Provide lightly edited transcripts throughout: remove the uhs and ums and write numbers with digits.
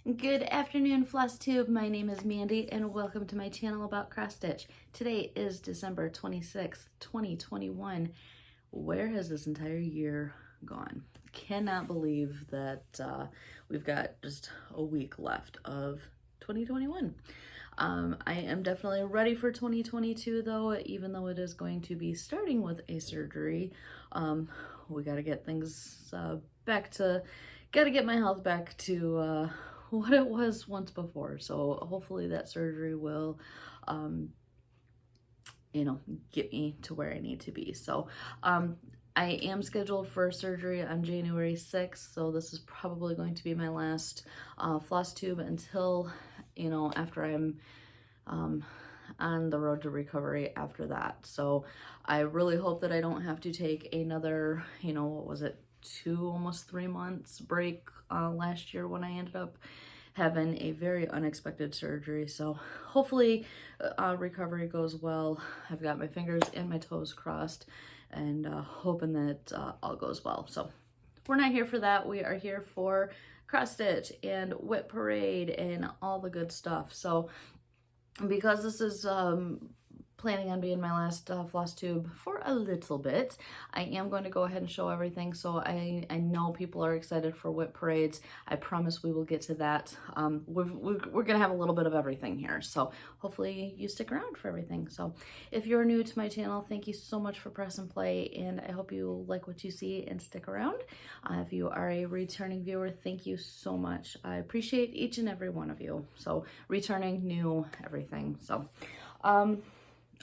Good afternoon, Flosstube. My name is Mandy and welcome to my channel about cross stitch. Today is December 26th, 2021. Where has this entire year gone? Cannot believe that we've got just a week left of 2021. I am definitely ready for 2022 though, even though it is going to be starting with a surgery. We got to get things got to get my health back to what it was once before. So hopefully that surgery will, get me to where I need to be. So, I am scheduled for surgery on January 6th. So this is probably going to be my last Flosstube until, after I'm on the road to recovery after that. So I really hope that I don't have to take another, what was it, almost 3 months break last year when I ended up having a very unexpected surgery. So hopefully recovery goes well. I've got my fingers and my toes crossed and hoping that all goes well. So we're not here for that. We are here for cross stitch and WIP parade and all the good stuff. So because this is planning on being my last Flosstube for a little bit, I am going to go ahead and show everything. So I know people are excited for WIP parades. I promise we will get to that. We're gonna have a little bit of everything here, so hopefully you stick around for everything. So if you're new to my channel, thank you so much for press and play, and I hope you like what you see and stick around. If you are a returning viewer, thank you so much. I appreciate each and every one of you. So returning, new, everything. So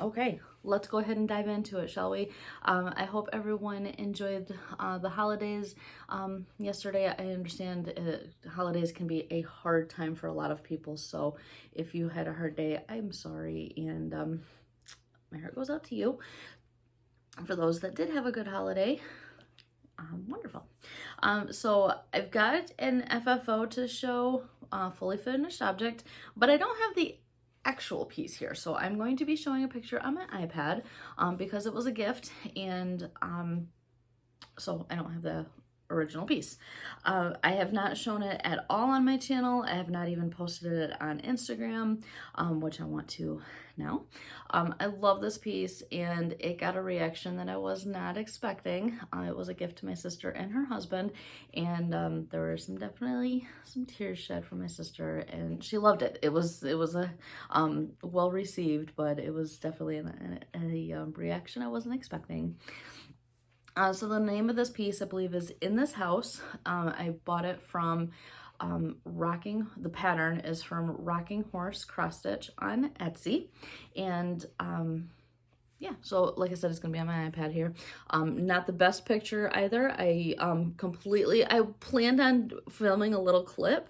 okay, let's go ahead and dive into it, shall we? I hope everyone enjoyed the holidays yesterday. I understand holidays can be a hard time for a lot of people, so if you had a hard day, I'm sorry, and my heart goes out to you. For those that did have a good holiday, wonderful. So I've got an FFO to show, fully finished object, but I don't have the actual piece here. So I'm going to be showing a picture on my iPad because it was a gift, and so I don't have the original piece. I have not shown it at all on my channel. I have not even posted it on Instagram, which I want to now. I love this piece, and it got a reaction that I was not expecting. It was a gift to my sister and her husband, and there were definitely some tears shed from my sister, and she loved it. It was a well received, but it was definitely a reaction I wasn't expecting. So the name of this piece, I believe, is In This House. I bought it from the pattern is from Rocking Horse Cross Stitch on Etsy. And yeah, so like I said, it's gonna be on my iPad here. Not the best picture either. I planned on filming a little clip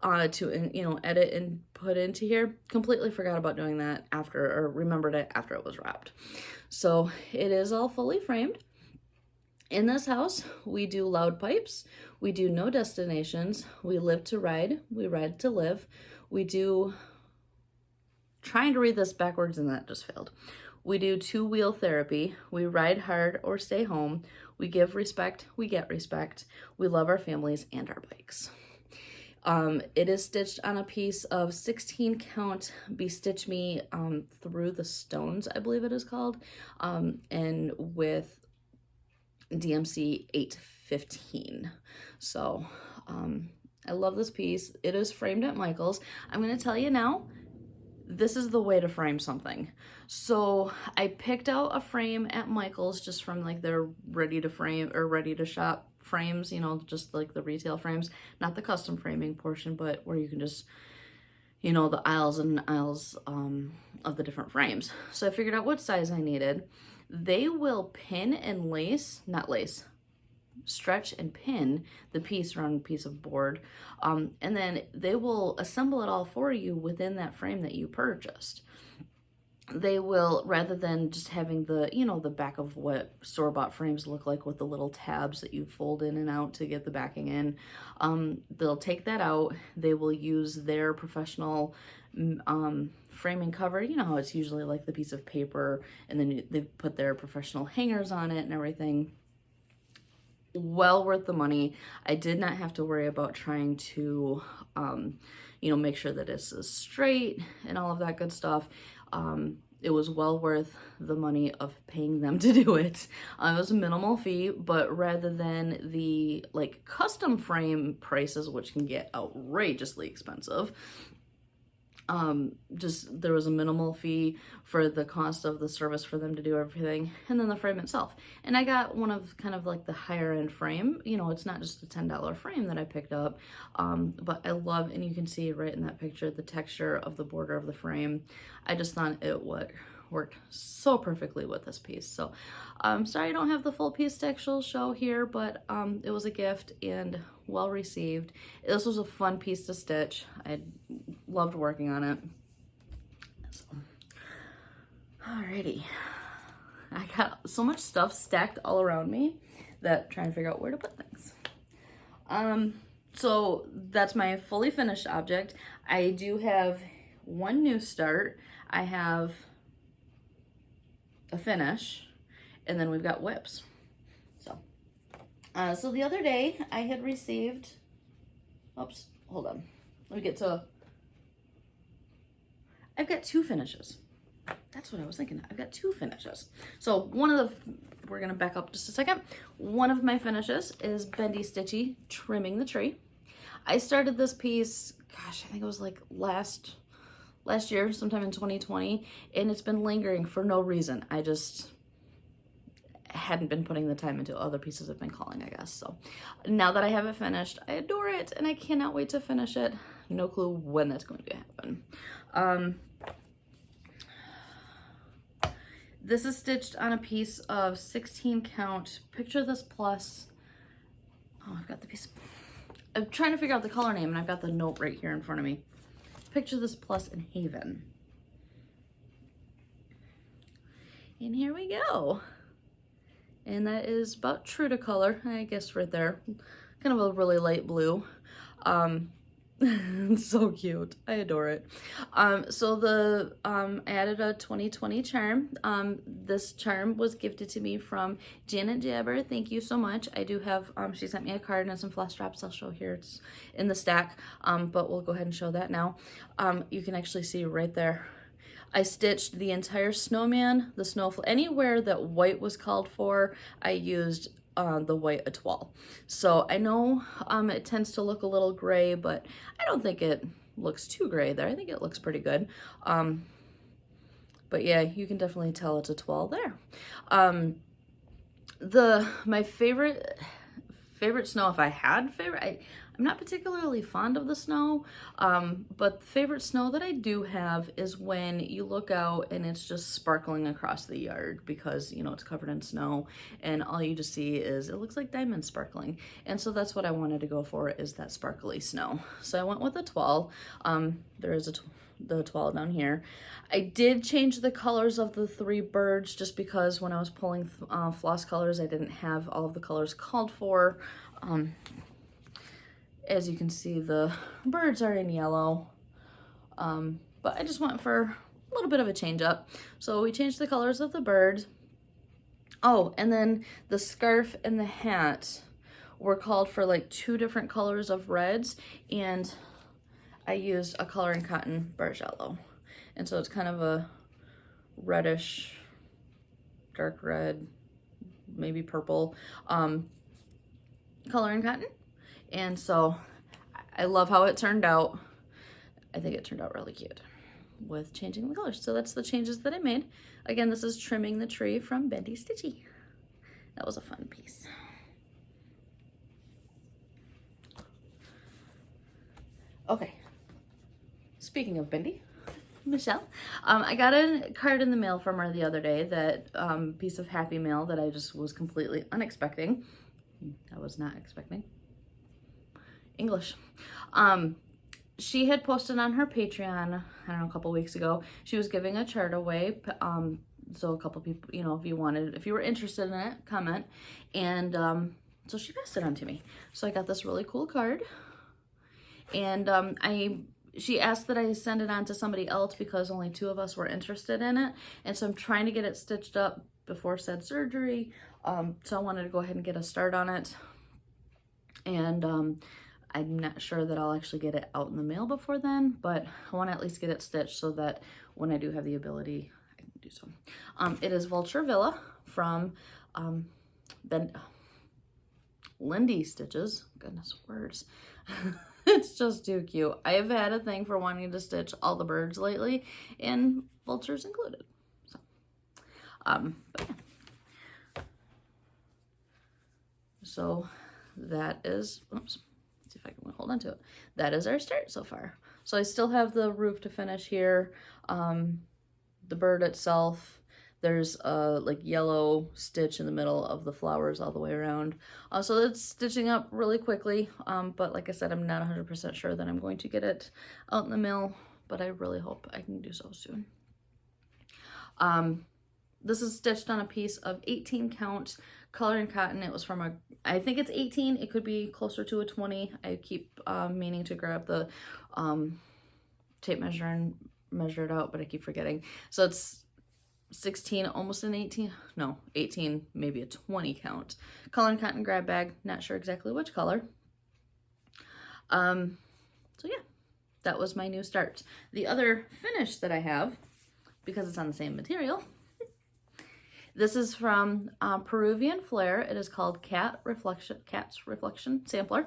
to edit and put into here. Completely forgot about doing that remembered it after it was wrapped. So it is all fully framed. In this house, we do loud pipes, we do no destinations, we live to ride, we ride to live, we do, trying to read this backwards and that just failed. We do two-wheel therapy, we ride hard or stay home, we give respect, we get respect, we love our families and our bikes. It is stitched on a piece of 16 count Bestitch Me Through the Stones, I believe it is called, and with DMC 815. So I love this piece. It is framed at Michael's. I'm going to tell you now, this is the way to frame something. So I picked out a frame at Michael's just from like their ready to frame or ready to shop frames, just like the retail frames, not the custom framing portion, but where you can just, the aisles and aisles of the different frames. So I figured out what size I needed. They will pin and stretch and pin the piece around a piece of board, and then they will assemble it all for you within that frame that you purchased. They will, rather than just having the, the back of what store-bought frames look like with the little tabs that you fold in and out to get the backing in, they'll take that out. They will use their professional framing cover. You know how it's usually like the piece of paper, and then they put their professional hangers on it and everything. well worth the money. I did not have to worry about trying to, you know, make sure that this is straight and all of that good stuff. It was well worth the money of paying them to do it. It was a minimal fee, but rather than the like custom frame prices, which can get outrageously expensive, just there was a minimal fee for the cost of the service for them to do everything, and then the frame itself. And I got one of kind of like the higher end frame, you know, it's not just a $10 frame that I picked up, but I love, and you can see right in that picture, the texture of the border of the frame. I just thought it worked so perfectly with this piece. So sorry I don't have the full piece to actually show here, but it was a gift and well received. This was a fun piece to stitch. I loved working on it. So, alrighty. I got so much stuff stacked all around me that trying to figure out where to put things. So that's my fully finished object. I do have one new start. I have a finish, and then we've got WIPs. So the other day I had received, oops, hold on. Let me get to, I've got two finishes. That's what I was thinking. I've got two finishes. So one of the, we're gonna back up just a second. One of my finishes is Bendy Stitchery, Trimming the Tree. I started this piece, gosh, I think it was like last year, sometime in 2020, and it's been lingering for no reason. I just hadn't been putting the time into other pieces I've been calling, I guess. So now that I have it finished, I adore it and I cannot wait to finish it. No clue when that's going to happen. This is stitched on a piece of 16 count. Picture this plus, oh, I've got the piece. I'm trying to figure out the color name and I've got the note right here in front of me. Picture this plus in Haven. And here we go. And that is about true to color, I guess, right there. Kind of a really light blue. So cute. I adore it. So the I added a 2020 charm. This charm was gifted to me from Janet Jabber. Thank you so much. I do have, she sent me a card and some flash drops. I'll show here. It's in the stack, but we'll go ahead and show that now. You can actually see right there. I stitched the entire snowman, the snowflake, anywhere that white was called for, I used the white etoile. So I know it tends to look a little gray, but I don't think it looks too gray there. I think it looks pretty good. But yeah, you can definitely tell it's etoile there. My favorite snow, if I had favorite, I'm not particularly fond of the snow, but the favorite snow that I do have is when you look out and it's just sparkling across the yard because, you know, it's covered in snow and all you just see is it looks like diamonds sparkling. And so that's what I wanted to go for, is that sparkly snow. So I went with a toile. There is the toile down here. I did change the colors of the three birds just because when I was pulling floss colors, I didn't have all of the colors called for. As you can see, the birds are in yellow, but I just went for a little bit of a change up. So we changed the colors of the birds. Oh, and then the scarf and the hat were called for like 2 different colors of reds, and I used a coloring cotton barge yellow. And so it's kind of a reddish, dark red, maybe purple, coloring cotton. And so I love how it turned out. I think it turned out really cute with changing the colors. So that's the changes that I made. Again, this is Trimming the Tree from Bendy Stitchery. That was a fun piece. Okay, speaking of Bendy, Michelle, I got a card in the mail from her the other day, that piece of happy mail that I just was completely unexpecting. I was not expecting. English. She had posted on her Patreon, I don't know, a couple weeks ago, she was giving a chart away. So a couple people, you know, if you were interested in it, comment. And so she passed it on to me. So I got this really cool card. And she asked that I send it on to somebody else because only 2 of us were interested in it. And so I'm trying to get it stitched up before said surgery. So I wanted to go ahead and get a start on it. And I'm not sure that I'll actually get it out in the mail before then, but I want to at least get it stitched so that when I do have the ability, I can do so. It is Vulture Villa from Bendy Stitches. Goodness, words. It's just too cute. I've had a thing for wanting to stitch all the birds lately, and vultures included. So, but yeah. So that is, oops, let's see if I can hold on to it. That is our start so far. So I still have the roof to finish here. The bird itself, there's a like yellow stitch in the middle of the flowers all the way around. So it's stitching up really quickly. But like I said, I'm not 100% sure that I'm going to get it out in the mail, but I really hope I can do so soon. This is stitched on a piece of 18 count colored and cotton. It was from a, I think it's 18. It could be closer to a 20. I keep meaning to grab the tape measure and measure it out, but I keep forgetting. So it's 16, almost an 18, no, 18, maybe a 20 count. Color and cotton grab bag, not sure exactly which color. So yeah, that was my new start. The other finish that I have, because it's on the same material, this is from Peruvian Flair. It is called Cat's Reflection Sampler.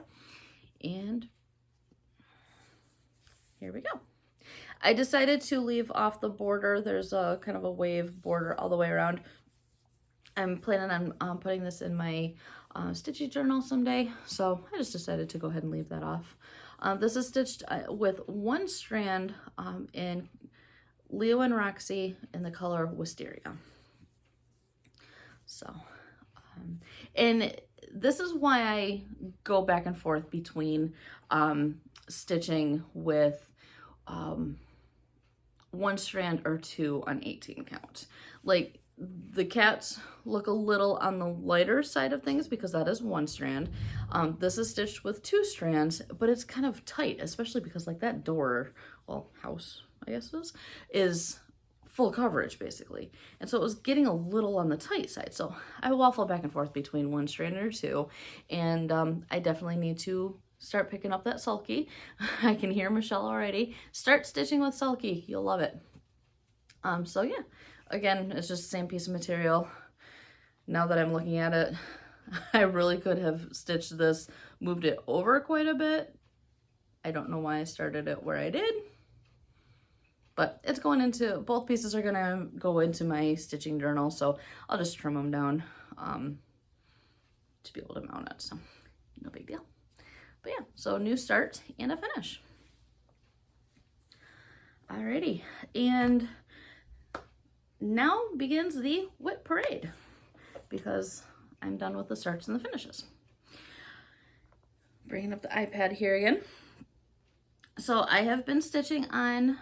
And here we go. I decided to leave off the border. There's a kind of a wave border all the way around. I'm planning on putting this in my stitchy journal someday, so I just decided to go ahead and leave that off. This is stitched with one strand in Leo and Roxy in the color Wisteria. So, and this is why I go back and forth between stitching with one strand or two on 18 count. Like the cats look a little on the lighter side of things because that is one strand. This is stitched with two strands, but it's kind of tight, especially because like that door, well, house, I guess it is full coverage basically. And so it was getting a little on the tight side. So I waffle back and forth between one strand or two. And I definitely need to start picking up that sulky. I can hear Michelle already. Start stitching with sulky. You'll love it. So yeah, again, it's just the same piece of material. Now that I'm looking at it, I really could have stitched this, moved it over quite a bit. I don't know why I started it where I did, but it's going into, both pieces are gonna go into my stitching journal, so I'll just trim them down to be able to mount it, so no big deal. But yeah, so new start and a finish. Alrighty, and now begins the WIP parade because I'm done with the starts and the finishes. Bringing up the iPad here again. So I have been stitching on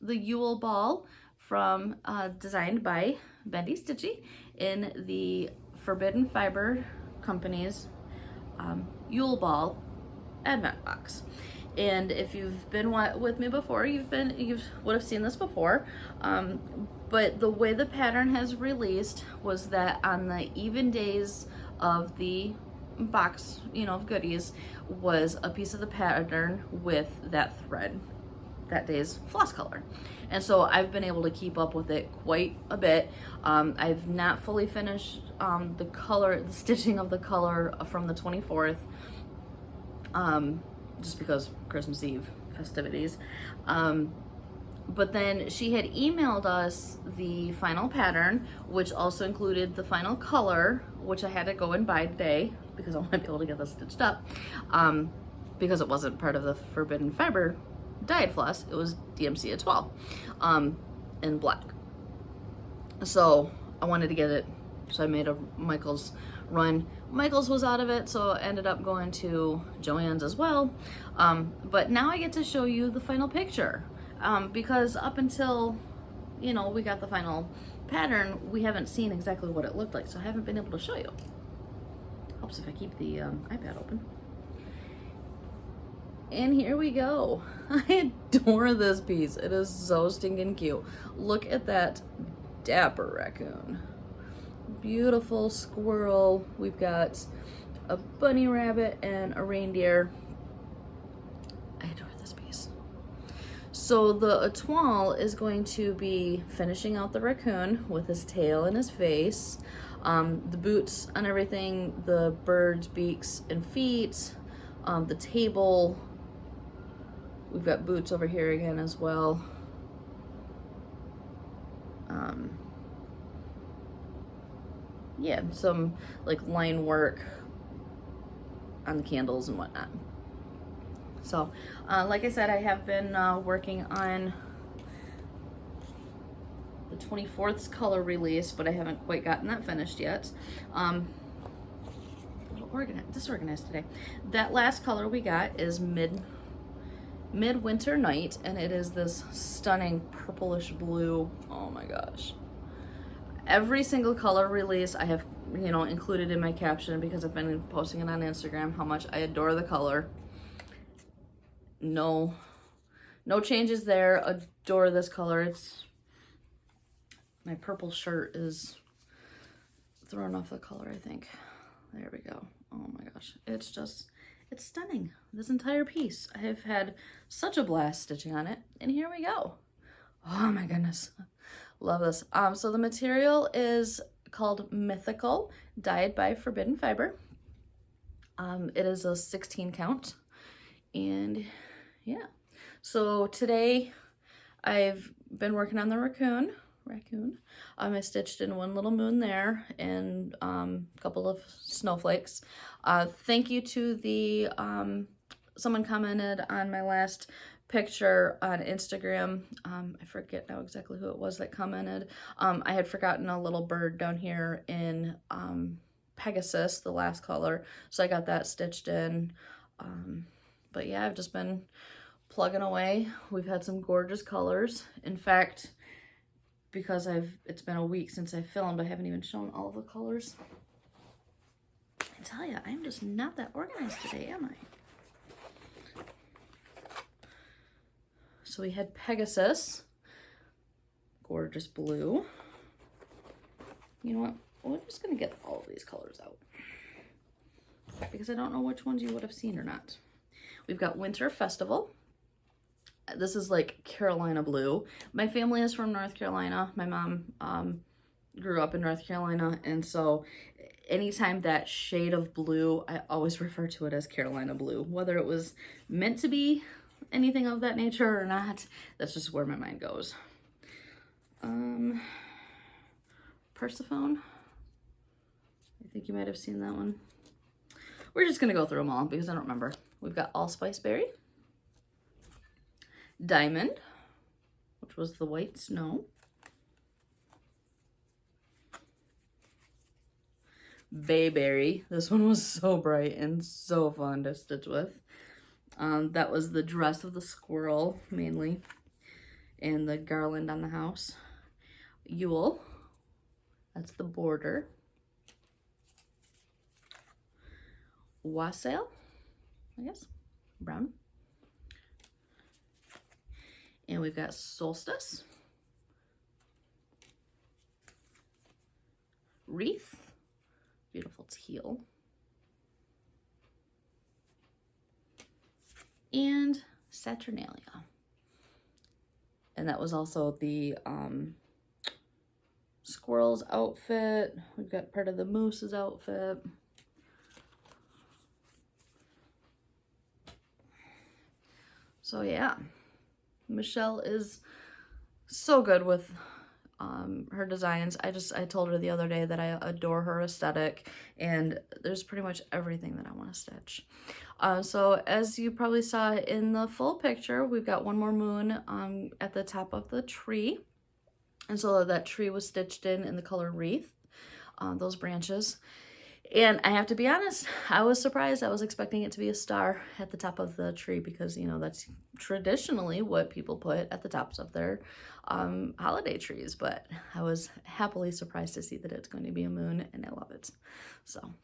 the Yule Ball from designed by Bendy Statistics in the Forbidden Fiber Company's Yule Ball advent box. And if you've been with me before, you would have seen this before. But the way the pattern has released was that on the even days of the box, you know, of goodies, was a piece of the pattern with that thread, that day's floss color. And so I've been able to keep up with it quite a bit. I've not fully finished the stitching of the color from the 24th, just because Christmas Eve festivities. But then she had emailed us the final pattern, which also included the final color, which I had to go and buy today because I want to be able to get this stitched up, because it wasn't part of the Forbidden Fiber dyed floss. It was DMC at 12 in black. So I wanted to get it, so I made a Michael's run. Michael's was out of it, so I ended up going to Joanne's as well. But now I get to show you the final picture, because up until, you know, we got the final pattern, we haven't seen exactly what it looked like, so I haven't been able to show you. Helps if I keep the iPad open. And here we go. I adore this piece. It is so stinking cute. Look at that dapper raccoon. beautiful squirrel. We've got a bunny rabbit and a reindeer. I adore this piece. So the étoile is going to be finishing out the raccoon with his tail and his face. The boots and everything, the bird's beaks and feet, the table. We've got boots over here again as well. Yeah, some like line work on the candles and whatnot. So, like I said, I have been working on the 24th's color release, but I haven't quite gotten that finished yet. A little disorganized today. That last color we got is Midwinter Night, and it is this stunning purplish blue. Oh my gosh. Every single color release I have, you know, included in my caption because I've been posting it on Instagram how much I adore the color. No changes there. Adore this color. It's my purple shirt is thrown off the color, I think. There we go. Oh my gosh. It's stunning. This entire piece. I have had such a blast stitching on it. And here we go. Oh my goodness. Love this. So the material is called Mythical, dyed by Forbidden Fiber. It is a 16 count. And yeah. So today I've been working on the raccoon. I stitched in one little moon there and a couple of snowflakes. Thank you to the someone commented on my last picture on Instagram. I forget now exactly who it was that commented. I had forgotten a little bird down here in Pegasus, the last color, so I got that stitched in. But yeah, I've just been plugging away. We've had some gorgeous colors. In fact, because it's been a week since I filmed, I haven't even shown all of the colors. I tell you, I'm just not that organized today, am I? So we had Pegasus, gorgeous blue. You know what? We're just gonna get all of these colors out because I don't know which ones you would have seen or not. We've got Winter Festival. This is like Carolina blue. My family is from North Carolina. My mom grew up in North Carolina, and so anytime that shade of blue, I always refer to it as Carolina blue, whether it was meant to be anything of that nature or not. That's just where my mind goes. Persephone. I think you might have seen that one. We're just gonna go through them all because I don't remember. We've got Allspice Berry, Diamond, which was the white snow, Bayberry. This one was so bright and so fun to stitch with. That was the dress of the squirrel mainly, and the garland on the house. Yule, that's the border. Wassail, I guess, brown. And we've got Solstice, Wreath, beautiful teal, and Saturnalia. And that was also the squirrel's outfit. We've got part of the moose's outfit. So yeah, Michelle is so good with her designs. I told her the other day that I adore her aesthetic, and there's pretty much everything that I want to stitch. So as you probably saw in the full picture, we've got one more moon at the top of the tree. And so that tree was stitched in the color Wreath, those branches. And I have to be honest, I was surprised. I was expecting it to be a star at the top of the tree because, you know, that's traditionally what people put at the tops of their holiday trees. But I was happily surprised to see that it's going to be a moon, and I love it. So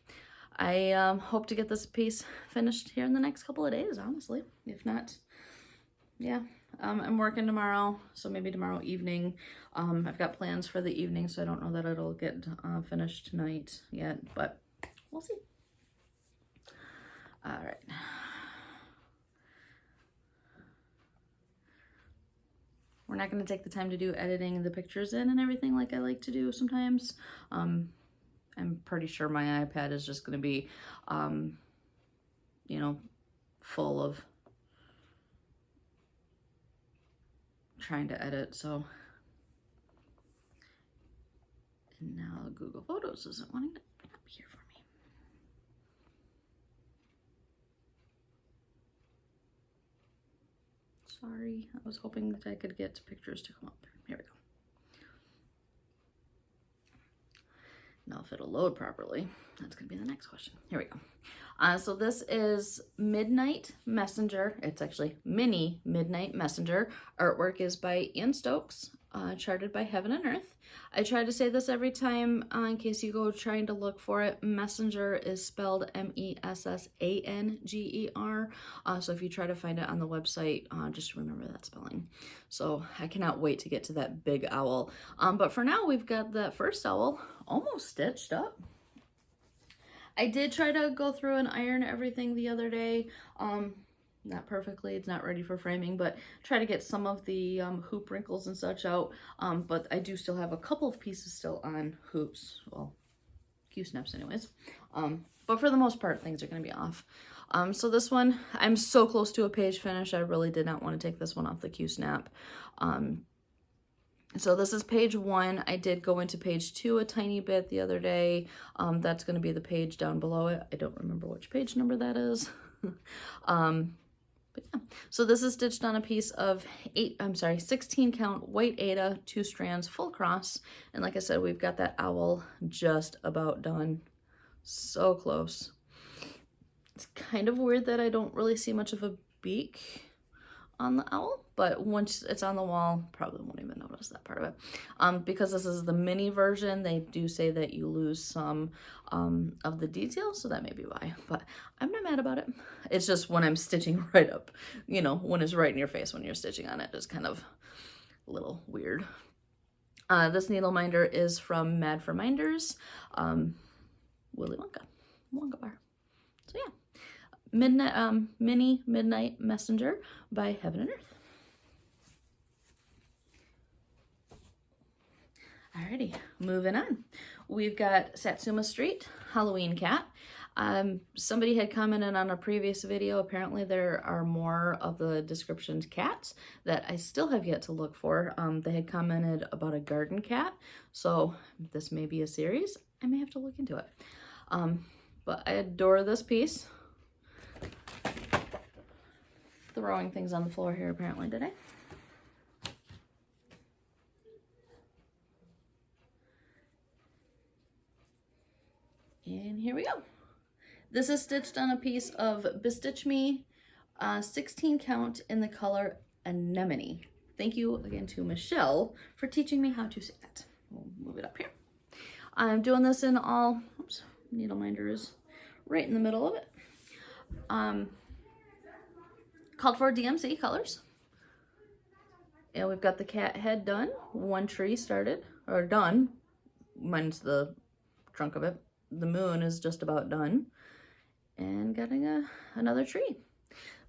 I hope to get this piece finished here in the next couple of days, honestly. If not, yeah, I'm working tomorrow, so maybe tomorrow evening. I've got plans for the evening, so I don't know that it'll get finished tonight yet, but we'll see. All right. We're not going to take the time to do editing the pictures in and everything like I like to do sometimes. I'm pretty sure my iPad is just going to be, you know, full of trying to edit, so. And now Google Photos isn't wanting to open up here for me. Sorry, I was hoping that I could get pictures to come up. Here we go. Now if it'll load properly, that's gonna be the next question. Here we go. So this is Midnight Messenger. It's actually Mini Midnight Messenger. Artwork is by Ian Stokes, charted by Heaven and Earth. I try to say this every time in case you go trying to look for it. Messenger is spelled M-E-S-S-A-N-G-E-R. So if you try to find it on the website, just remember that spelling. So I cannot wait to get to that big owl. But for now, we've got that first owl almost stitched up. I did try to go through and iron everything the other day. Not perfectly, it's not ready for framing, but try to get some of the hoop wrinkles and such out. But I do still have a couple of pieces still on hoops, well, Q-snaps anyways. But for the most part, things are gonna be off. So this one, I'm so close to a page finish, I really did not want to take this one off the Q-snap. So this is page 1. I did go into page 2 a tiny bit the other day. That's going to be the page down below it. I don't remember which page number that is. But yeah. So this is stitched on a piece of 16 count white Aida, 2 strands, full cross. And like I said, we've got that owl just about done. So close. It's kind of weird that I don't really see much of a beak on the owl, but once it's on the wall, probably won't even notice that part of it. Because this is the mini version, they do say that you lose some of the details, so that may be why, but I'm not mad about it. It's just when I'm stitching right up, you know, when it's right in your face when you're stitching on it, it's kind of a little weird. This needle minder is from Mad for Minders, Willy Wonka bar. So yeah. Mini Midnight Messenger by Heaven and Earth. Alrighty, moving on. We've got Satsuma Street, Halloween Cat. Somebody had commented on a previous video. Apparently there are more of the descriptions cats that I still have yet to look for. They had commented about a garden cat, so this may be a series. I may have to look into it. But I adore this piece. Throwing things on the floor here apparently today. And here we go. This is stitched on a piece of Bestitch Me, 16 count in the color Anemone. Thank you again to Michelle for teaching me how to say that. We'll move it up here. I'm doing this in all, oops, needle minder is right in the middle of it. Called for DMC colors. And we've got the cat head done. One tree started, or done. Mine's the trunk of it. The moon is just about done. And getting another tree.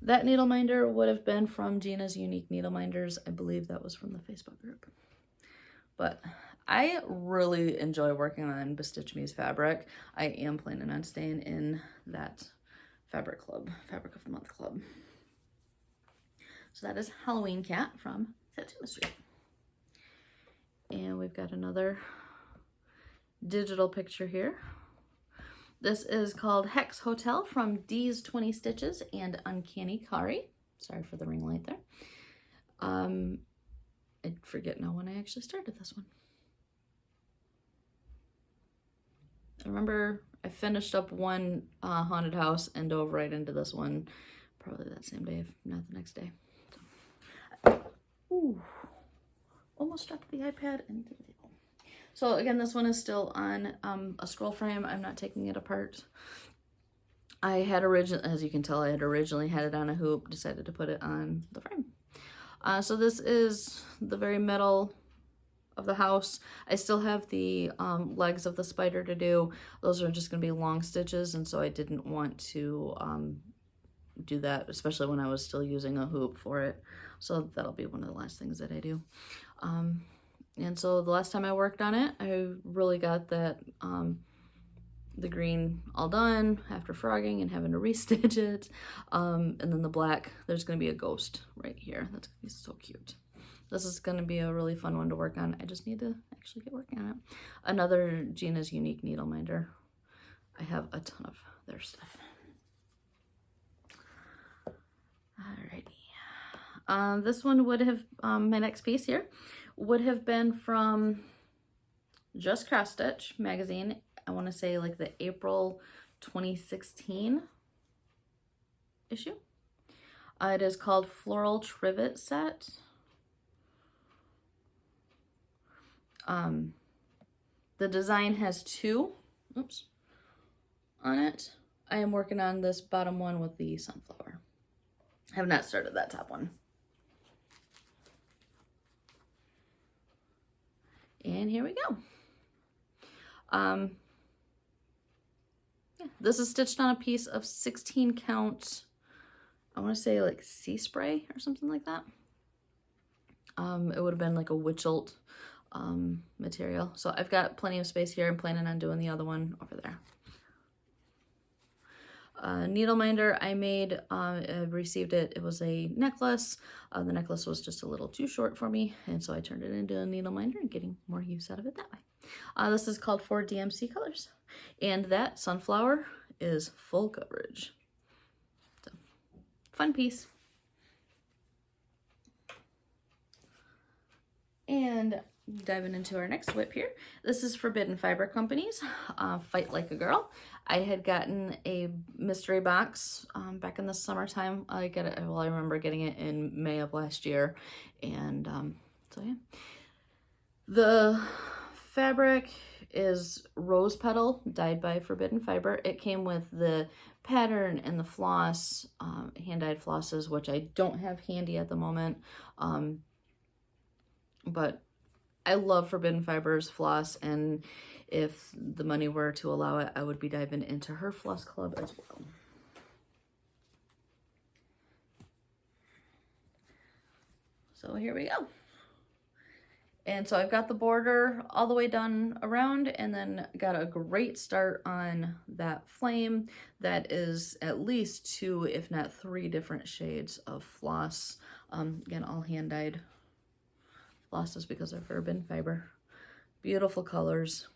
That needle minder would have been from Gina's Unique Needle Minders. I believe that was from the Facebook group. But I really enjoy working on Bestitch Me's fabric. I am planning on staying in that fabric club, Fabric of the Month club. So that is Halloween Cat from Satsuma Street. And we've got another digital picture here. This is called Hex Hotel from D's 20 Stitches and Uncanny Kari. Sorry for the ring light there. I forget now when I actually started this one. I remember I finished up one haunted house and dove right into this one probably that same day, if not the next day. So, ooh, almost dropped the iPad into the table. So again, this one is still on a scroll frame. I'm not taking it apart. I had originally, as you can tell, I had originally had it on a hoop, decided to put it on the frame. So this is the very middle of the house. I still have the legs of the spider to do. Those are just going to be long stitches, and so I didn't want to do that, especially when I was still using a hoop for it. So that'll be one of the last things that I do. And so the last time I worked on it, I really got that the green all done after frogging and having to restitch it. And then the black, there's going to be a ghost right here. That's going to be so cute. This is going to be a really fun one to work on. I just need to actually get working on it. Another Gina's Unique Needle Minder. I have a ton of their stuff. Alrighty. This one would have, my next piece here, would have been from Just Cross Stitch magazine. I want to say like the April 2016 issue. It is called Floral Trivet Set. The design has two, on it. I am working on this bottom one with the sunflower. I have not started that top one. And here we go. Yeah, this is stitched on a piece of 16 count, I want to say like sea spray or something like that. It would have been like a Witchelt material. So I've got plenty of space here. I'm planning on doing the other one over there. Needle minder I made, I received it. It was a necklace. The necklace was just a little too short for me, and so I turned it into a needle minder and getting more use out of it that way. This is called For DMC Colors, and that sunflower is full coverage. So, fun piece. And diving into our next WIP here. This is Forbidden Fiber Company's Fight Like a Girl. I had gotten a mystery box back in the summertime. I remember getting it in May of last year. And so yeah. The fabric is rose petal dyed by Forbidden Fiber. It came with the pattern and the floss, hand-dyed flosses, which I don't have handy at the moment. But I love Forbidden Fiber's floss, and if the money were to allow it, I would be diving into her floss club as well. So here we go. And so I've got the border all the way done around, and then got a great start on that flame that is at least 2, if not 3 different shades of floss. Again, all hand-dyed flosses because of Forbidden Fiber. Beautiful colors.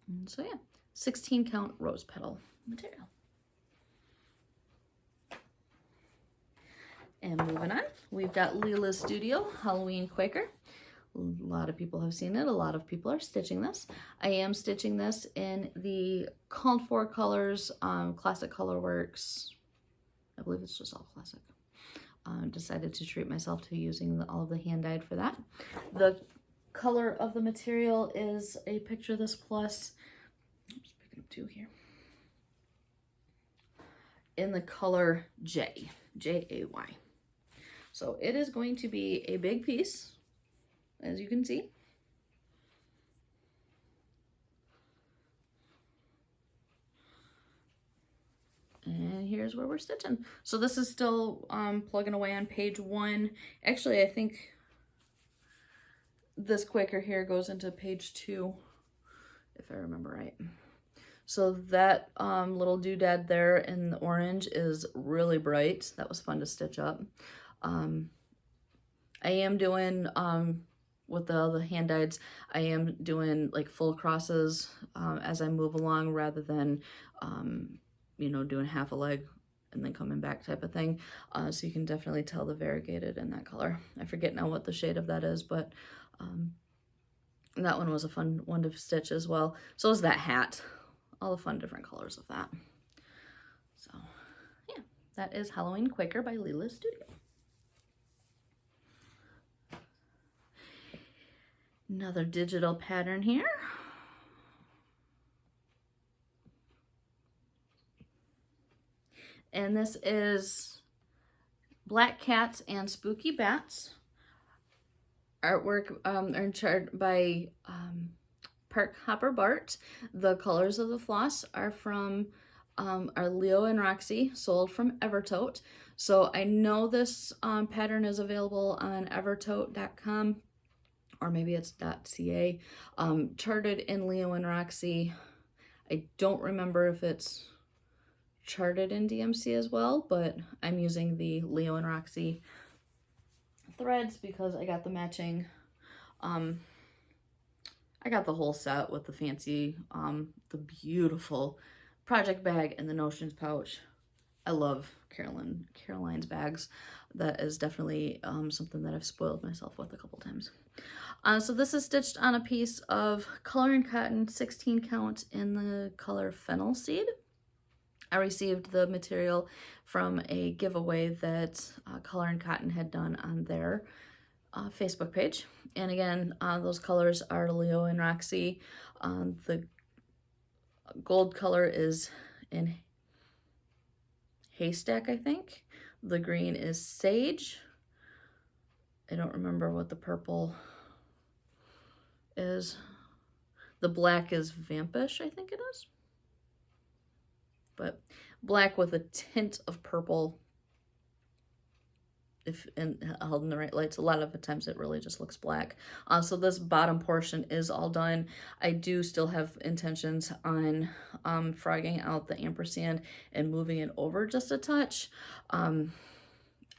And so yeah, 16 count rose petal material. And moving on, we've got Leela's Studio Halloween Quaker. A lot of people have seen it. A lot of people are stitching this. I am stitching this in the called for colors, Classic Colorworks. I believe it's just all classic. Decided to treat myself to using all of the hand-dyed for that. The color of the material is a Picture This Plus. I'm just picking up 2 here. In the color J, J-A-Y. So it is going to be a big piece, as you can see. And here's where we're stitching. So this is still plugging away on page 1. Actually, I think this Quaker here goes into page 2, if I remember right. So that little doodad there in the orange is really bright. That was fun to stitch up. I am doing, with the other hand-dyeds, I am doing like full crosses as I move along, rather than you know, doing half a leg and then coming back type of thing. So you can definitely tell the variegated in that color. I forget now what the shade of that is, but that one was a fun one to stitch as well. So was that hat. All the fun different colors of that. So yeah, that is Halloween Quaker by Leela's Studio. Another digital pattern here. And this is Black Cats and Spooky Bats. Artwork are by Park Hopper Bart. The colors of the floss are from are Leo and Roxy, sold from Evertote. So I know this pattern is available on evertote.com, or maybe it's .ca. Charted in Leo and Roxy. I don't remember if it's charted in DMC as well, but I'm using the Leo and Roxy threads because I got the matching, I got the whole set with the fancy, the beautiful project bag and the notions pouch. I love Caroline's bags. That is definitely something that I've spoiled myself with a couple times. So this is stitched on a piece of Color and Cotton 16 count in the color Fennel Seed. I received the material from a giveaway that Color and Cotton had done on their Facebook page. And again, those colors are Leo and Roxy. The gold color is in Haystack, I think. The green is Sage. I don't remember what the purple is. The black is Vampish, I think it is. But black with a tint of purple, if held in the right lights. A lot of the times it really just looks black. So this bottom portion is all done. I do still have intentions on frogging out the ampersand and moving it over just a touch. I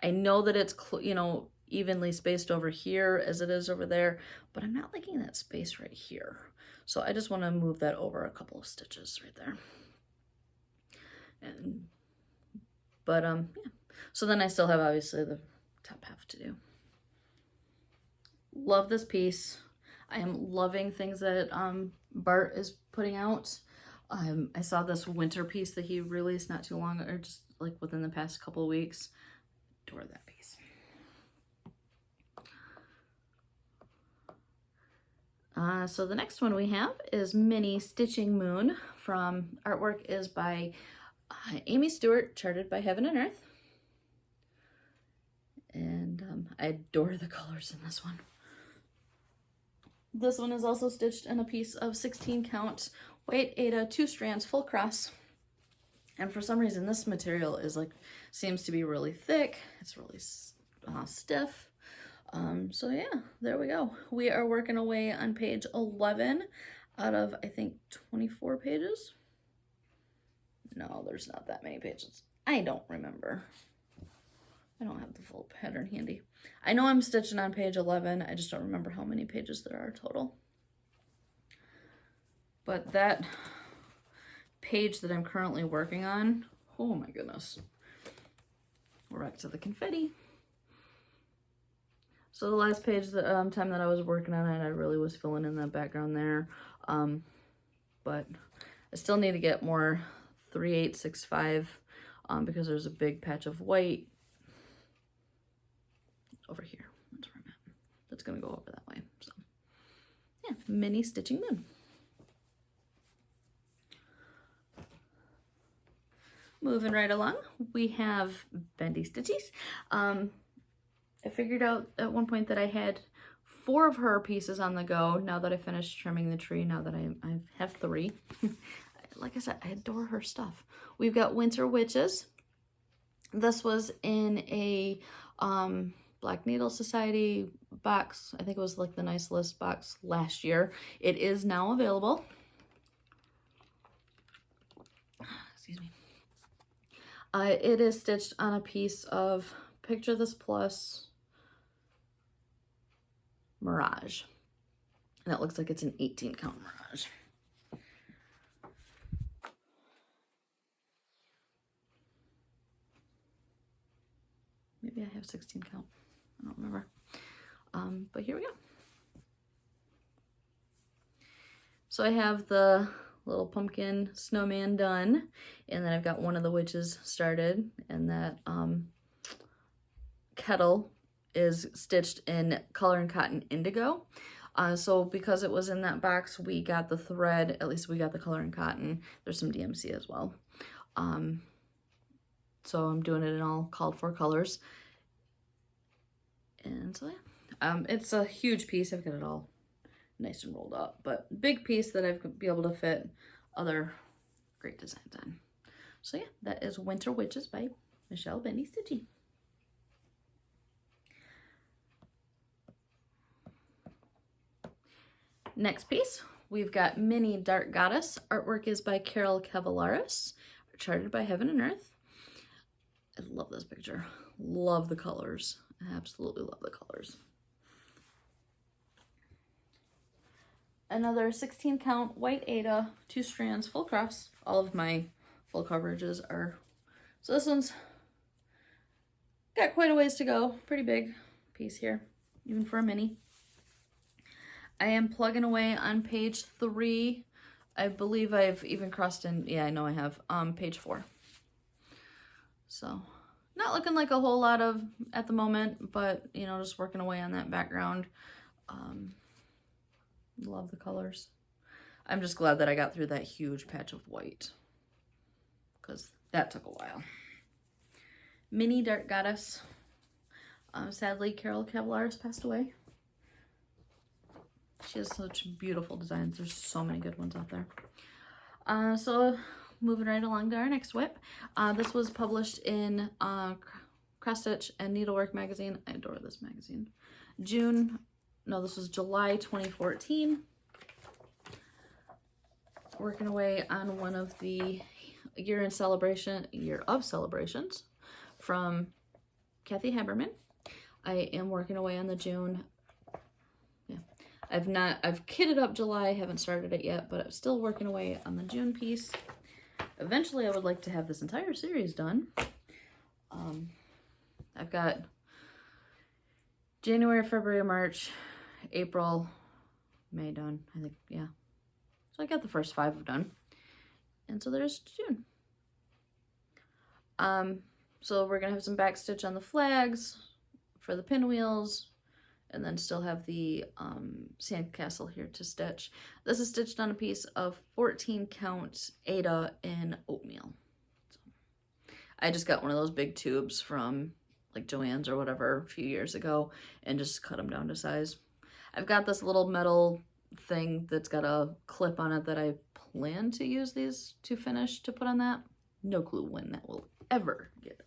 know that it's, you know, evenly spaced over here as it is over there, but I'm not liking that space right here. So I just want to move that over a couple of stitches right there. But yeah, so then I still have obviously the top half to do. Love this piece. I am loving things that Bart is putting out. I saw this winter piece that he released not too long, or just like within the past couple of weeks. Adore that piece. So the next one we have is Mini Stitching Moon. From artwork is by Amy Stewart, charted by Heaven and Earth. And I adore the colors in this one. This one is also stitched in a piece of 16 count white Aida 2 strands full cross. And for some reason this material is like, seems to be really thick. It's really stiff. So yeah, there we go. We are working away on page 11 out of, I think, 24 pages. No, there's not that many pages. I don't remember. I don't have the full pattern handy. I know I'm stitching on page 11. I just don't remember how many pages there are total. But that page that I'm currently working on, oh my goodness. We're back to the confetti. So the last page, the time that I was working on it, I really was filling in that background there. But I still need to get more 3865 because there's a big patch of white over here. That's where I'm at. That's gonna go over that way. So yeah, Mini Stitching Moon. Moving right along, we have Bendy Statistics. I figured out at one point that I had 4 of her pieces on the go now that I finished trimming the tree, now that I have 3. Like I said, I adore her stuff. We've got Winter Witches. This was in a Black Needle Society box. I think it was like the Nice List box last year. It is now available. Excuse me. It is stitched on a piece of Picture This Plus Mirage. And that looks like it's an 18 count Mirage. Maybe I have 16 count. I don't remember. But here we go. So I have the little pumpkin snowman done, and then I've got one of the witches started, and that kettle is stitched in Color and Cotton Indigo. So because it was in that box, we got the thread, at least we got the Color and Cotton. There's some DMC as well. So I'm doing it in all called for colors. And so yeah, it's a huge piece. I've got it all nice and rolled up, but big piece that I've be able to fit other great designs on. So yeah, that is Winter Witches by Michelle Bendy Stitchy. Next piece, we've got Mini Dark Goddess. Artwork is by Carol Cavallaris, charted by Heaven and Earth. I love this picture. Love the colors. I absolutely love the colors. Another 16 count white Aida, 2 strands, full cross. All of my full coverages are. So this one's got quite a ways to go. Pretty big piece here, even for a mini. I am plugging away on page 3. I believe I've even crossed in, yeah, I know I have, page 4. So not looking like a whole lot of at the moment, but you know, just working away on that background. Love the colors. I'm just glad that I got through that huge patch of white, because that took a while. Mini Dark Goddess. Sadly, Carol Cavallaris passed away. She has such beautiful designs. There's so many good ones out there. So moving right along to our next WIP. This was published in Cross Stitch and Needlework magazine. I adore this magazine. This was July 2014. Working away on one of the year of celebrations from Kathy Haberman. I am working away on the June. Yeah, I've kitted up July, haven't started it yet, but I'm still working away on the June piece. Eventually I would like to have this entire series done. I've got January, February, March, April, May done, I think, yeah. So I got the first 5 done. And so there's June. So we're gonna have some back stitch on the flags for the pinwheels, and then still have the sandcastle here to stitch. This is stitched on a piece of 14 count Aida in oatmeal. So I just got one of those big tubes from like Joann's or whatever a few years ago and just cut them down to size. I've got this little metal thing that's got a clip on it that I plan to use these to finish to put on that. No clue when that will ever get.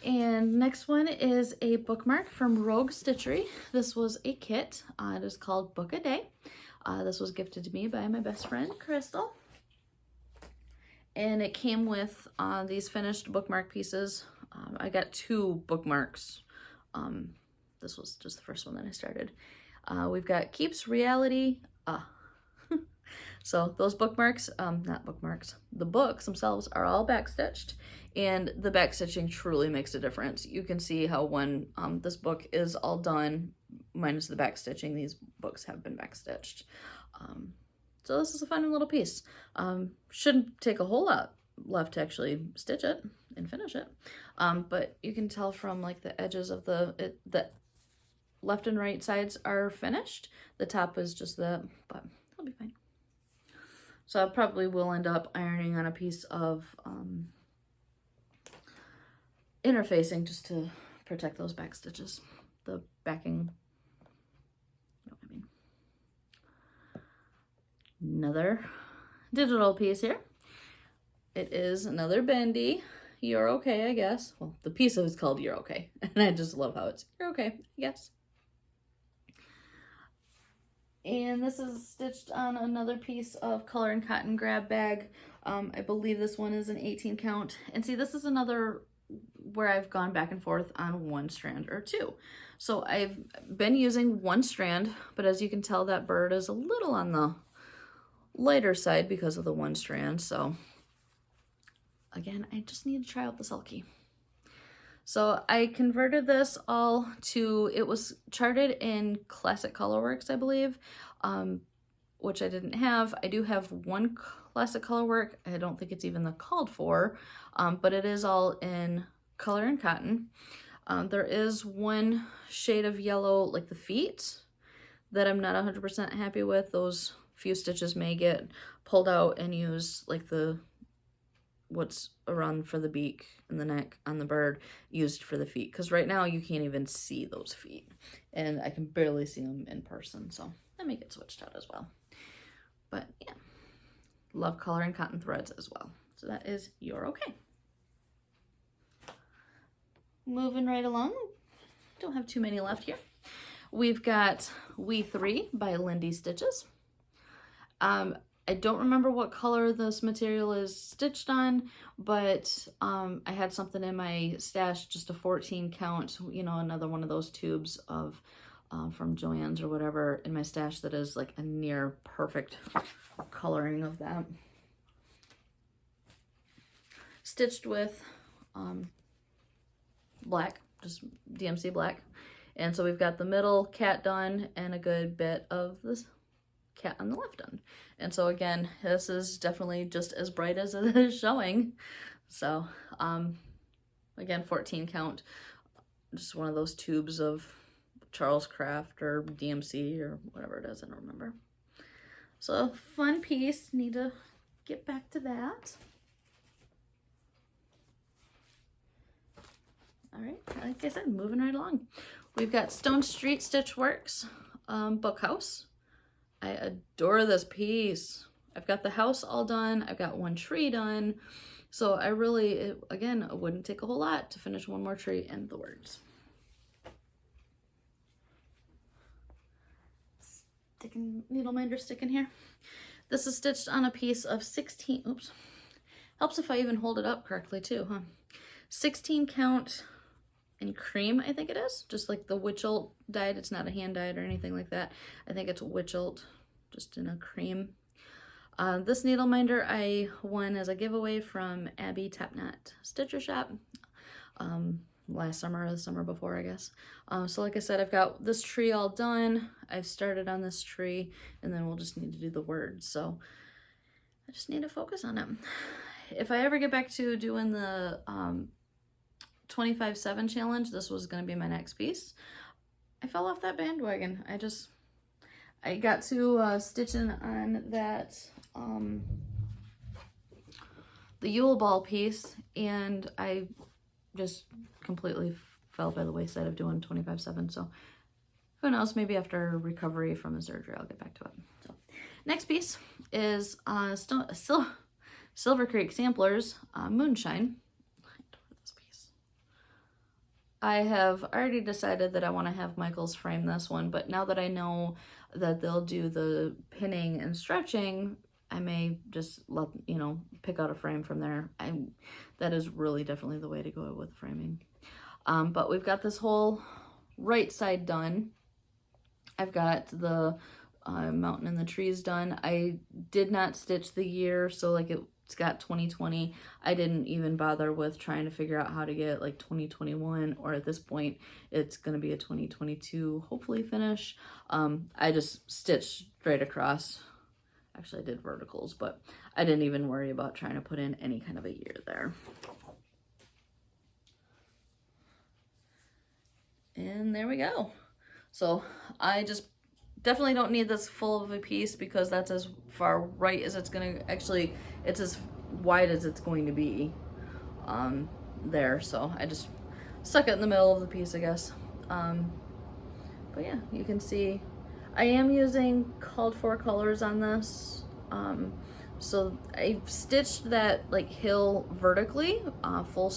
And next one is a bookmark from Rogue Stitchery. This was a kit. It is called Book a Day. This was gifted to me by my best friend, Crystal. And it came with these finished bookmark pieces. I got 2 bookmarks. This was just the first one that I started. We've got Keeps Reality. So those bookmarks, not bookmarks, the books themselves are all backstitched, and the backstitching truly makes a difference. You can see how when this book is all done, minus the backstitching, these books have been backstitched. So this is a fun little piece. Shouldn't take a whole lot left to actually stitch it and finish it. But you can tell from like the edges of the left and right sides are finished. The top is just but it'll be fine. So I probably will end up ironing on a piece of interfacing just to protect those back stitches, the backing, you know what I mean. Another digital piece here. It is another Bendy. You're okay, I guess. Well, the piece of it's called You're Okay, and I just love how it's You're Okay, I guess. And this is stitched on another piece of color and cotton grab bag. I believe this one is an 18 count. And see, this is another where I've gone back and forth on 1 strand or 2. So I've been using 1 strand, but as you can tell, that bird is a little on the lighter side because of the 1 strand. So again, I just need to try out the sulky. So I converted this all to, it was charted in Classic Colorworks, I believe, which I didn't have. I do have 1 Classic Colorwork. I don't think it's even the called for, but it is all in color and cotton. There is 1 shade of yellow, like the feet, that I'm not 100% happy with. Those few stitches may get pulled out and use like the what's around for the beak and the neck on the bird used for the feet, because right now you can't even see those feet and I can barely see them in person, so let me get switched out as well. But yeah, love coloring cotton threads as well. So that is You're Okay. Moving right along, don't have too many left here. We've got We Three by Bendy Stitches. I don't remember what color this material is stitched on, but I had something in my stash, just a 14 count, you know, another one of those tubes of from Joann's or whatever in my stash that is like a near perfect coloring of that. Stitched with black, just DMC black. And so we've got the middle cat done and a good bit of this cat on the left done. And so again, this is definitely just as bright as it is showing. So again, 14 count, just one of those tubes of Charles Craft or DMC or whatever it is, I don't remember. So fun piece, need to get back to that. All right, like I said, moving right along. We've got Stone Street Stitch Works Bookhouse. I adore this piece. I've got the house all done. I've got one tree done. So I really, again, it wouldn't take a whole lot to finish one more tree and the words. Needle minder sticking here. This is stitched on a piece of 16, oops. Helps if I even hold it up correctly too, huh? 16 count in cream, I think it is. Just like the Witchelt dyed. It's not a hand dyed or anything like that. I think it's Witchelt, just in a cream. This needle minder I won as a giveaway from Abby Tapknot Stitcher Shop last summer or the summer before, I guess. So like I said, I've got this tree all done. I've started on this tree, and then we'll just need to do the words. So I just need to focus on it. If I ever get back to doing the 25/7 challenge, this was going to be my next piece. I fell off that bandwagon. I got to stitching on that the Yule Ball piece, and I just completely fell by the wayside of doing 25/7. So who knows, maybe after recovery from the surgery I'll get back to it. So next piece is Silver Creek Samplers Moonshine. I have already decided that I want to have Michaels frame this one, but now that I know that they'll do the pinning and stretching, I may just let, you know, pick out a frame from there. That is really definitely the way to go with framing. But we've got this whole right side done. I've got the mountain and the trees done. I did not stitch the year, so like it's got 2020. I didn't even bother with trying to figure out how to get like 2021, or at this point it's going to be a 2022 hopefully finish. I just stitched straight across. Actually, I did verticals, but I didn't even worry about trying to put in any kind of a year there. And there we go. So I just definitely don't need this full of a piece, because that's as far right as it's going to, actually it's as wide as it's going to be there. So I just stuck it in the middle of the piece, I guess. But yeah, you can see I am using called for colors on this. So I stitched that like hill vertically, full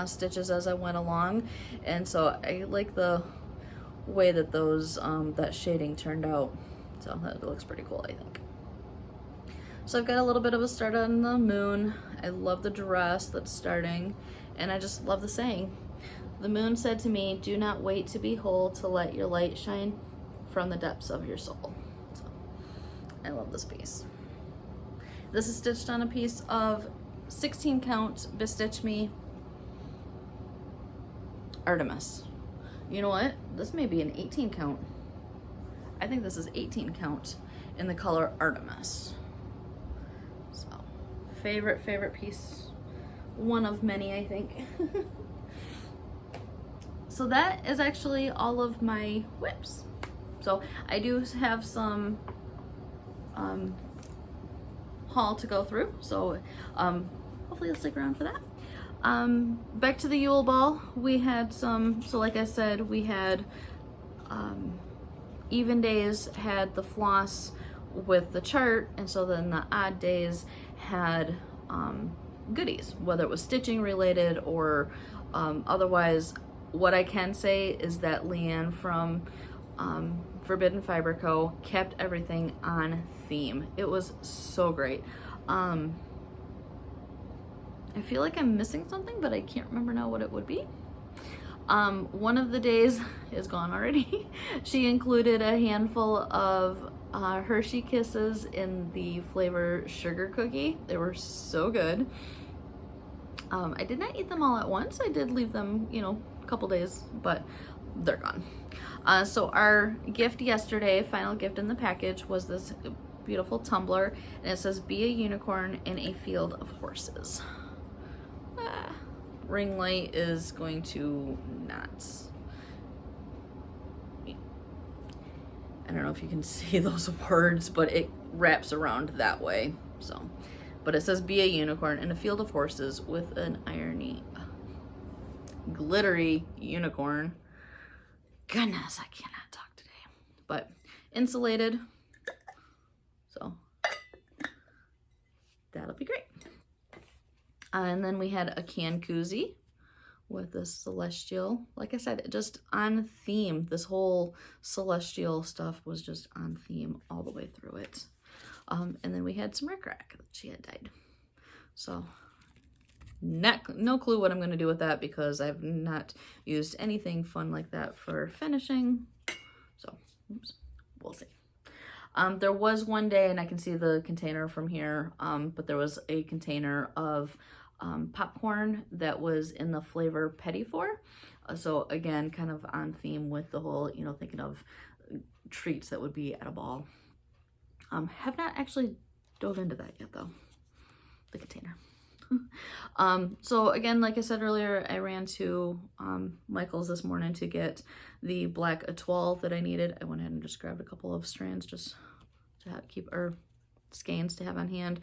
stitches as I went along. And so I like the way that those that shading turned out. So that looks pretty cool, I think. So I've got a little bit of a start on the moon. I love the dress that's starting, and I just love the saying. The moon said to me, "Do not wait to be whole, to let your light shine from the depths of your soul." So I love this piece. This is stitched on a piece of 16 count Bestitch Me Artemis. You know what? This may be an 18 count. I think this is 18 count in the color Artemis. So, favorite piece. One of many, I think. So that is actually all of my WIPs. So I do have some haul to go through. So hopefully you'll stick around for that. Back to the Yule Ball, we had some, so like I said, we had even days had the floss with the chart, and so then the odd days had goodies, whether it was stitching related or otherwise. What I can say is that Leanne from Forbidden Fiber Co. kept everything on theme. It was so great. I feel like I'm missing something, but I can't remember now what it would be. One of the days is gone already. She included a handful of Hershey Kisses in the flavor sugar cookie. They were so good. I did not eat them all at once. I did leave them, you know, a couple days, but they're gone. So our gift yesterday, final gift in the package, was this beautiful tumbler, and it says, "Be a unicorn in a field of horses." Ring light is going to not, I don't know if you can see those words, but it wraps around that way. So, but it says, "Be a unicorn in a field of horses," with an irony, glittery unicorn. Goodness, I cannot talk today. But insulated, so that'll be great. And then we had a can koozie with this celestial. Like I said, just on theme. This whole celestial stuff was just on theme all the way through it. And then we had some rickrack that she had dyed. So no clue what I'm going to do with that, because I've not used anything fun like that for finishing. So oops, we'll see. There was one day, and I can see the container from here, but there was a container of popcorn that was in the flavor Petit Four. So again, kind of on theme with the whole, you know, thinking of treats that would be at a ball. Have not actually dove into that yet though, the container. So again, like I said earlier, I ran to Michael's this morning to get the black etoile that I needed. I went ahead and just grabbed a couple of strands just to have, keep, or skeins to have on hand.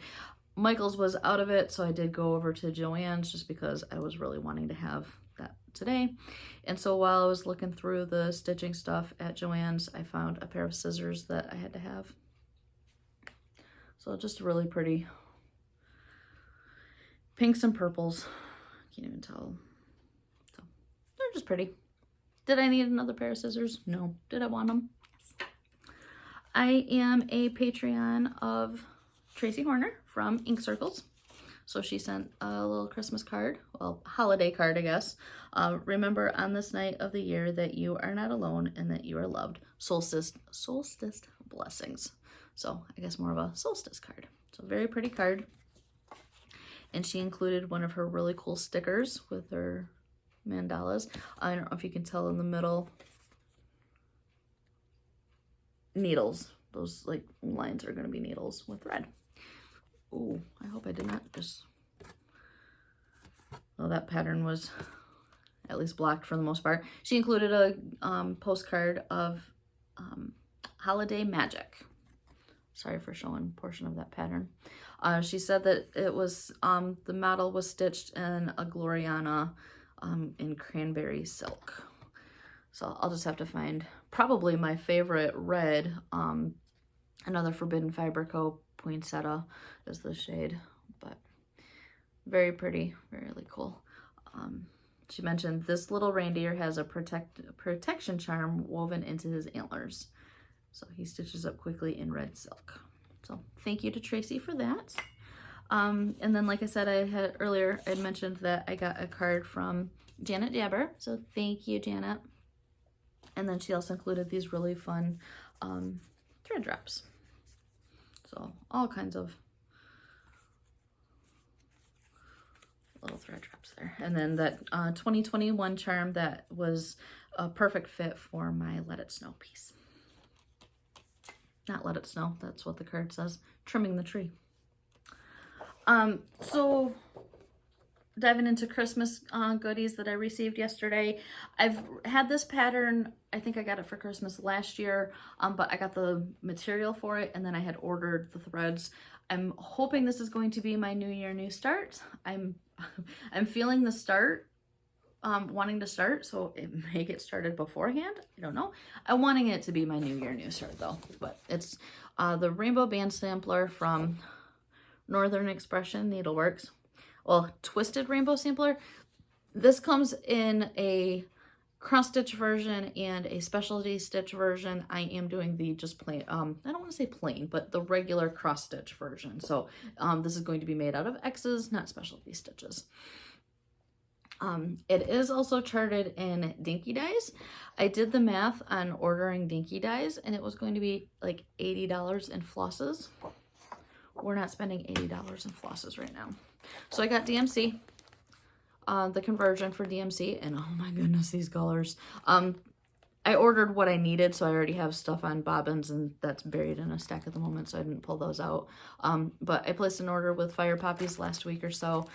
Michael's was out of it, so I did go over to Joanne's just because I was really wanting to have that today. And so while I was looking through the stitching stuff at Joanne's, I found a pair of scissors that I had to have. So just really pretty pinks and purples. Can't even tell. So they're just pretty. Did I need another pair of scissors? No. Did I want them? Yes. I am a Patreon of Tracy Horner from Ink Circles. So she sent a little Christmas card, well, holiday card, I guess. Remember on this night of the year that you are not alone and that you are loved. Solstice blessings. So I guess more of a solstice card. So very pretty card. And she included one of her really cool stickers with her mandalas. I don't know if you can tell in the middle. Needles. Those like lines are going to be needles with red. Ooh, I hope I did not just... Well, that pattern was at least blocked for the most part. She included a postcard of Holiday Magic. Sorry for showing a portion of that pattern. She said that it was, the model was stitched in a Gloriana in cranberry silk. So I'll just have to find probably my favorite red, another Forbidden Fiber Co. Poinsettia is the shade, but very pretty, really cool. She mentioned this little reindeer has a protection charm woven into his antlers. So he stitches up quickly in red silk. So thank you to Tracy for that. And then, like I said, I had mentioned that I got a card from Janet Jabber. So thank you, Janet. And then she also included these really fun thread drops. So all kinds of little thread drops there. And then that 2021 charm that was a perfect fit for my Let It Snow piece. Not Let It Snow, that's what the card says. Trimming the tree. So diving into Christmas goodies that I received yesterday. I've had this pattern, I think I got it for Christmas last year, but I got the material for it and then I had ordered the threads. I'm hoping this is going to be my new year, new start. I'm feeling the start, wanting to start, so it may get started beforehand. I don't know. I'm wanting it to be my new year, new start though. But it's the Rainbow Band Sampler from Northern Expression Needleworks. Well, Twisted Rainbow Sampler. This comes in a cross stitch version and a specialty stitch version. I am doing the just plain, I don't want to say plain, but the regular cross stitch version. So this is going to be made out of X's, not specialty stitches. It is also charted in dinky dyes. I did the math on ordering dinky dyes and it was going to be like $80 in flosses. We're not spending $80 in flosses right now. So I got DMC. The conversion for DMC, and oh my goodness, these colors. I ordered what I needed, so I already have stuff on bobbins, and that's buried in a stack at the moment, so I didn't pull those out. But I placed an order with Fire Poppies last week or so.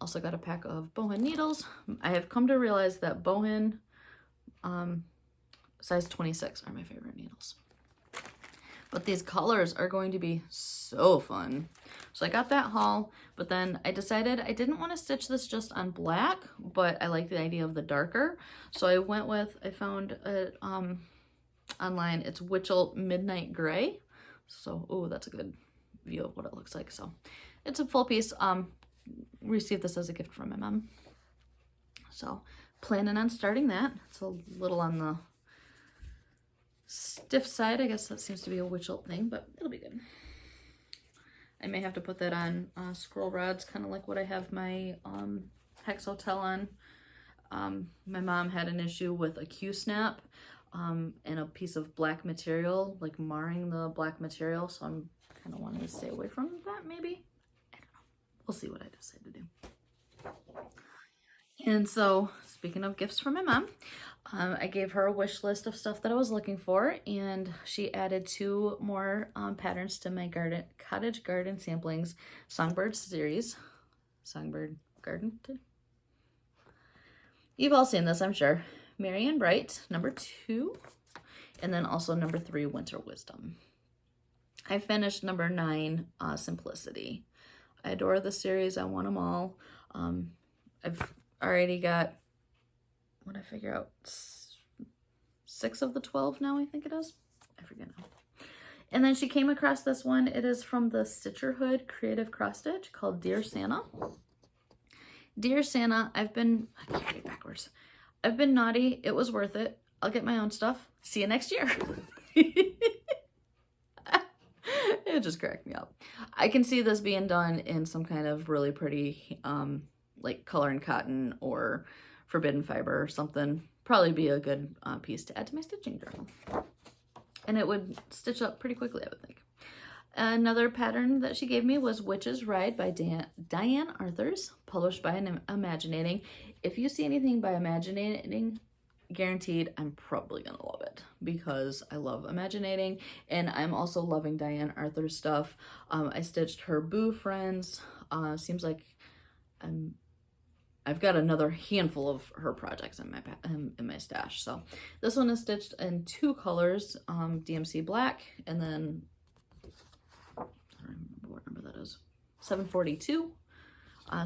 Also got a pack of bohin needles. I have come to realize that bohin size 26 are my favorite needles. But these colors are going to be so fun. So I got that haul, but then I decided I didn't want to stitch this just on black, but I like the idea of the darker. So I went with, I found it online, it's Witchel Midnight Gray. So, oh, that's a good view of what it looks like. So it's a full piece. Received this as a gift from my mom. So planning on starting that. It's a little on the stiff side. I guess that seems to be a Witchel thing, but it'll be good. I may have to put that on scroll rods, kind of like what I have my Hex Hotel on. My mom had an issue with a Q-snap and a piece of black material, like marring the black material, so I'm kind of wanting to stay away from that maybe. I don't know. We'll see what I decide to do. And so, speaking of gifts from my mom, I gave her a wish list of stuff that I was looking for, and she added 2 more patterns to my Cottage Garden Samplings Songbird series. Songbird Garden? You've all seen this, I'm sure. Merry and Bright, number 2, and then also number 3, Winter Wisdom. I finished number 9, Simplicity. I adore the series. I want them all. I've already got, what I figure out, 6 of the 12 now, I think it is. I forget now. And then she came across this one. It is from the Stitcherhood Creative Cross Stitch called Dear Santa. Dear Santa, I can't read backwards. I've been naughty. It was worth it. I'll get my own stuff. See you next year. It just cracked me up. I can see this being done in some kind of really pretty, like color and cotton or forbidden fiber or something. Probably be a good piece to add to my stitching journal. And it would stitch up pretty quickly, I would think. Another pattern that she gave me was Witch's Ride by Diane Arthurs, published by Imaginating. If you see anything by Imaginating, guaranteed I'm probably gonna love it because I love Imaginating, and I'm also loving Diane Arthur's stuff. I stitched her Boo Friends. Seems like I've got another handful of her projects in my stash. So this one is stitched in 2 colors, DMC black, and then I don't remember what number that is, 742.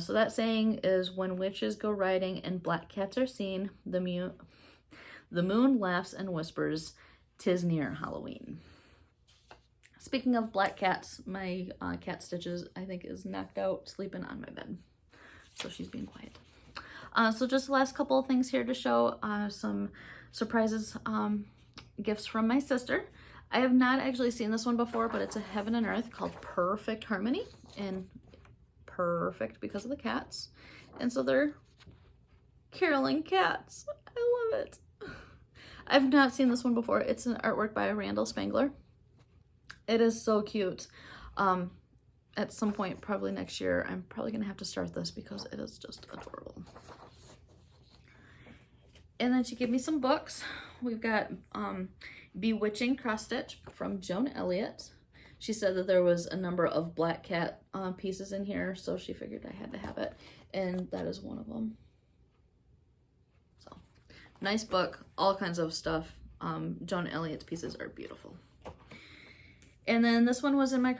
So that saying is, when witches go riding and black cats are seen, the moon laughs and whispers, 'tis near Halloween. Speaking of black cats, my cat Stitches, I think, is knocked out sleeping on my bed. So she's being quiet. So just the last couple of things here to show some surprises, gifts from my sister. I have not actually seen this one before, but it's a Heaven and Earth called Perfect Harmony, and perfect because of the cats. And so they're caroling cats. I love it. I've not seen this one before. It's an artwork by Randall Spangler. It is so cute. At some point, probably next year, I'm probably gonna have to start this because it is just adorable. And then she gave me some books. We've got Bewitching Cross Stitch from Joan Elliott. She said that there was a number of black cat pieces in here, so she figured I had to have it, and that is one of them. So, nice book, all kinds of stuff. Joan Elliott's pieces are beautiful. And then this one was in my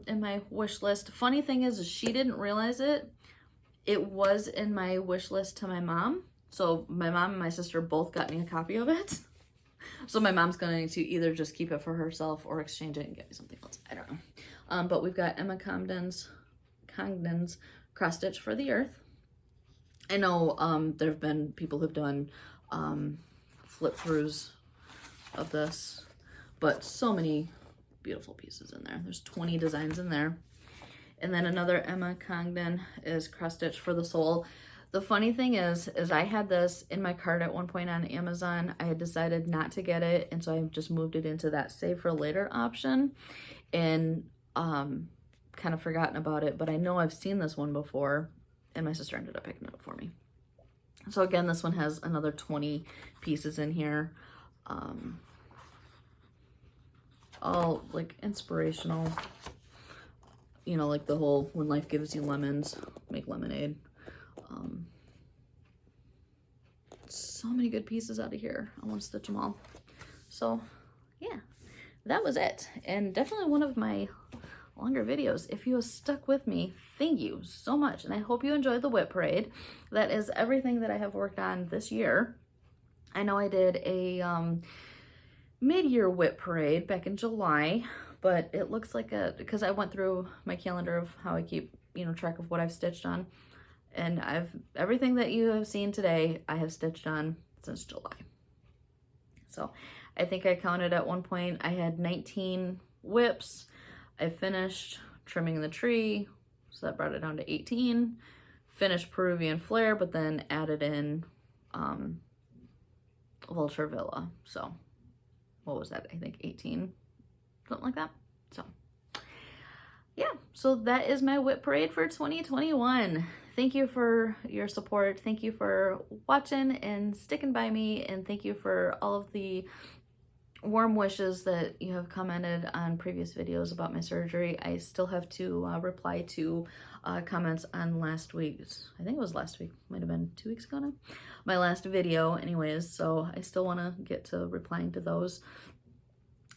in my wish list. Funny thing is she didn't realize it. It was in my wish list to my mom. So my mom and my sister both got me a copy of it. So my mom's going to either just keep it for herself or exchange it and get me something else. I don't know. But we've got Emma Congdon's Cross Stitch for the Earth. I know there have been people who've done flip throughs of this, but so many beautiful pieces in there. There's 20 designs in there. And then another Emma Congdon is Cross Stitch for the Soul. The funny thing is I had this in my cart at one point on Amazon. I had decided not to get it, and so I just moved it into that save for later option, and kind of forgotten about it. But I know I've seen this one before, and my sister ended up picking it up for me. So again, this one has another 20 pieces in here. All like inspirational, you know, like the whole when life gives you lemons, make lemonade. So many good pieces out of here. I want to stitch them all. So yeah, that was it. And definitely one of my longer videos. If you have stuck with me, thank you so much. And I hope you enjoyed the WIP parade. That is everything that I have worked on this year. I know I did a mid-year WIP parade back in July, but it looks like because I went through my calendar of how I keep, you know, track of what I've stitched on. And everything that you have seen today, I have stitched on since July. So I think I counted at one point, I had 19 WIPs. I finished trimming the tree, so that brought it down to 18. Finished Peruvian Flare, but then added in Vulture Villa. So what was that? I think 18, something like that. So yeah, so that is my WIP parade for 2021. Thank you for your support. Thank you for watching and sticking by me. And thank you for all of the warm wishes that you have commented on previous videos about my surgery. I still have to reply to comments on last week's, I think it was last week, might have been 2 weeks ago now, my last video anyways, so I still want to get to replying to those.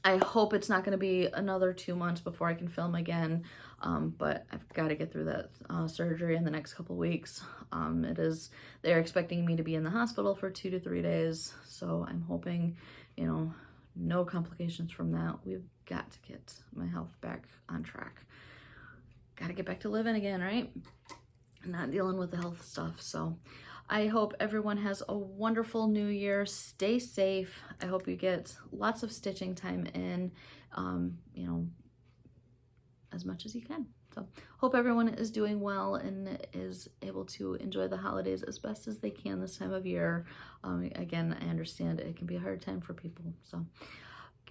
I hope it's not going to be another 2 months before I can film again, but I've got to get through that surgery in the next couple weeks. They're expecting me to be in the hospital for 2 to 3 days, so I'm hoping, you know, no complications from that. We've got to get my health back on track. Got to get back to living again, right? Not dealing with the health stuff. So I hope everyone has a wonderful new year. Stay safe. I hope you get lots of stitching time in, you know, as much as you can. So hope everyone is doing well and is able to enjoy the holidays as best as they can this time of year. Again, I understand it can be a hard time for people. So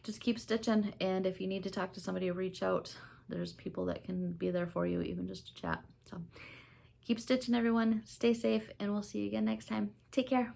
just keep stitching. And if you need to talk to somebody, reach out. There's people that can be there for you, even just to chat. So keep stitching, everyone. Stay safe, and we'll see you again next time. Take care.